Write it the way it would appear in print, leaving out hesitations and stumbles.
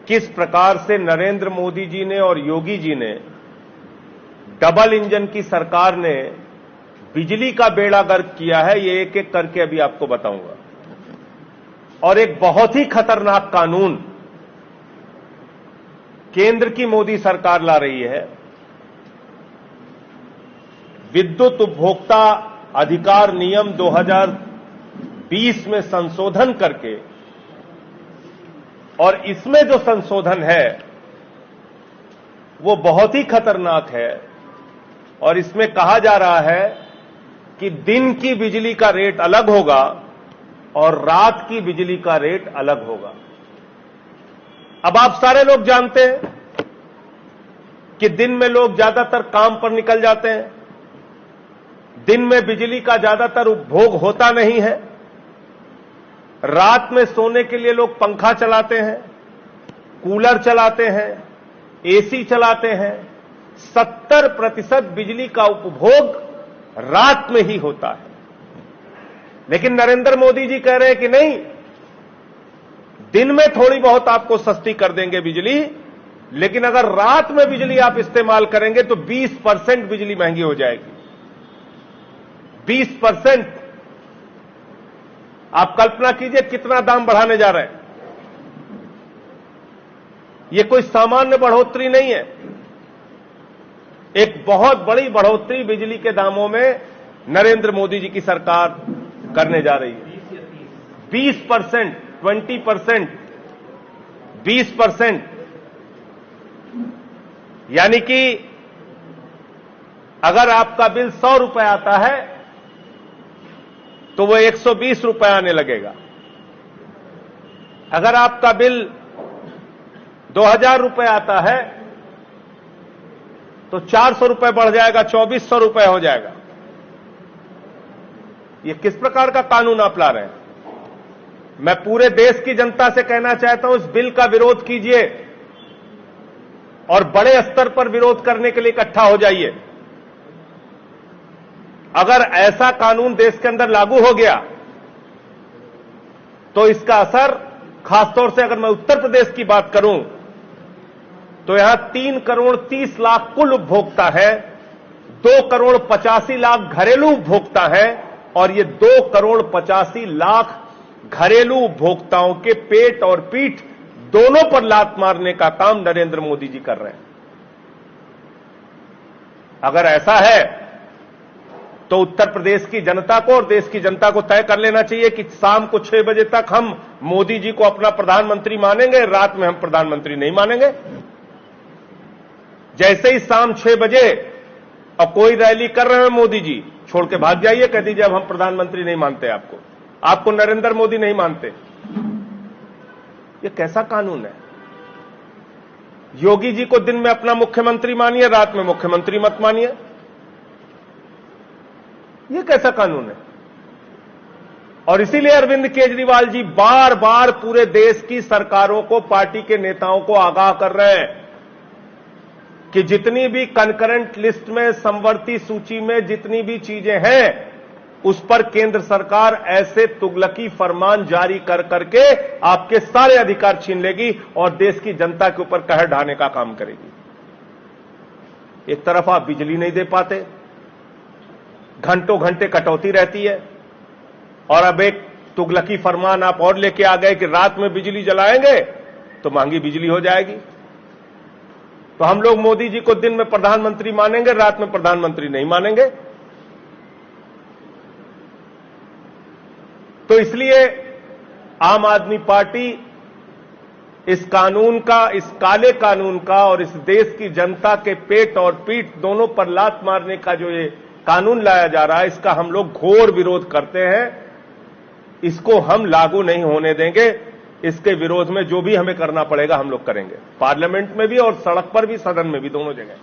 किस प्रकार से नरेंद्र मोदी जी ने और योगी जी ने, डबल इंजन की सरकार ने बिजली का बेड़ा गर्क किया है, ये एक एक करके अभी आपको बताऊंगा। और एक बहुत ही खतरनाक कानून केंद्र की मोदी सरकार ला रही है, विद्युत उपभोक्ता अधिकार नियम 2020 में संशोधन करके, और इसमें जो संशोधन है वो बहुत ही खतरनाक है। और इसमें कहा जा रहा है कि दिन की बिजली का रेट अलग होगा और रात की बिजली का रेट अलग होगा। अब आप सारे लोग जानते हैं कि दिन में लोग ज्यादातर काम पर निकल जाते हैं, दिन में बिजली का ज्यादातर उपभोग होता नहीं है, रात में सोने के लिए लोग पंखा चलाते हैं, कूलर चलाते हैं, एसी चलाते हैं। 70% बिजली का उपभोग रात में ही होता है। लेकिन नरेंद्र मोदी जी कह रहे हैं कि नहीं, दिन में थोड़ी बहुत आपको सस्ती कर देंगे बिजली, लेकिन अगर रात में बिजली आप इस्तेमाल करेंगे तो 20% बिजली महंगी हो जाएगी। 20%। आप कल्पना कीजिए कितना दाम बढ़ाने जा रहे हैं। यह कोई सामान्य बढ़ोतरी नहीं है, एक बहुत बड़ी बढ़ोतरी बिजली के दामों में नरेंद्र मोदी जी की सरकार करने जा रही है। 20%, 20%, 20%। यानी कि अगर आपका बिल 100 रुपए आता है तो वो 120 रुपए आने लगेगा। अगर आपका बिल 2000 रुपए आता है तो 400 रुपए बढ़ जाएगा, 2400 रुपए हो जाएगा। ये किस प्रकार का कानून आप ला रहे हैं? मैं पूरे देश की जनता से कहना चाहता हूं, इस बिल का विरोध कीजिए और बड़े स्तर पर विरोध करने के लिए इकट्ठा हो जाइए। अगर ऐसा कानून देश के अंदर लागू हो गया तो इसका असर, खासतौर से अगर मैं उत्तर प्रदेश की बात करूं तो यहां 3 करोड़ 30 लाख कुल उपभोक्ता है, 2 करोड़ 85 लाख घरेलू उपभोक्ता है, और ये 2 करोड़ 85 लाख घरेलू उपभोक्ताओं के पेट और पीठ दोनों पर लात मारने का काम नरेंद्र मोदी जी कर रहे हैं। अगर ऐसा है तो उत्तर प्रदेश की जनता को और देश की जनता को तय कर लेना चाहिए कि शाम को 6 बजे तक हम मोदी जी को अपना प्रधानमंत्री मानेंगे, रात में हम प्रधानमंत्री नहीं मानेंगे। जैसे ही शाम 6 बजे और कोई रैली कर रहे हैं मोदी जी, छोड़ के भाग जाइए, कह दीजिए अब हम प्रधानमंत्री नहीं मानते, आपको नरेंद्र मोदी नहीं मानते। ये कैसा कानून है? योगी जी को दिन में अपना मुख्यमंत्री मानिए, रात में मुख्यमंत्री मत मानिए। ये कैसा कानून है? और इसीलिए अरविंद केजरीवाल जी बार बार पूरे देश की सरकारों को, पार्टी के नेताओं को आगाह कर रहे हैं कि जितनी भी कंकरेंट लिस्ट में, समवर्ती सूची में जितनी भी चीजें हैं, उस पर केंद्र सरकार ऐसे तुगलकी फरमान जारी कर करके आपके सारे अधिकार छीन लेगी और देश की जनता के ऊपर कहर ढाने का काम करेगी। एक तरफ आप बिजली नहीं दे पाते, घंटों घंटे कटौती रहती है, और अब एक तुगलकी फरमान आप और लेके आ गए कि रात में बिजली जलाएंगे तो महंगी बिजली हो जाएगी। तो हम लोग मोदी जी को दिन में प्रधानमंत्री मानेंगे, रात में प्रधानमंत्री नहीं मानेंगे। तो इसलिए आम आदमी पार्टी इस कानून का, इस काले कानून का और इस देश की जनता के पेट और पीठ दोनों पर लात मारने का जो ये कानून लाया जा रहा है, इसका हम लोग घोर विरोध करते हैं। इसको हम लागू नहीं होने देंगे। इसके विरोध में जो भी हमें करना पड़ेगा हम लोग करेंगे, पार्लियामेंट में भी और सड़क पर भी, सदन में भी, दोनों जगह।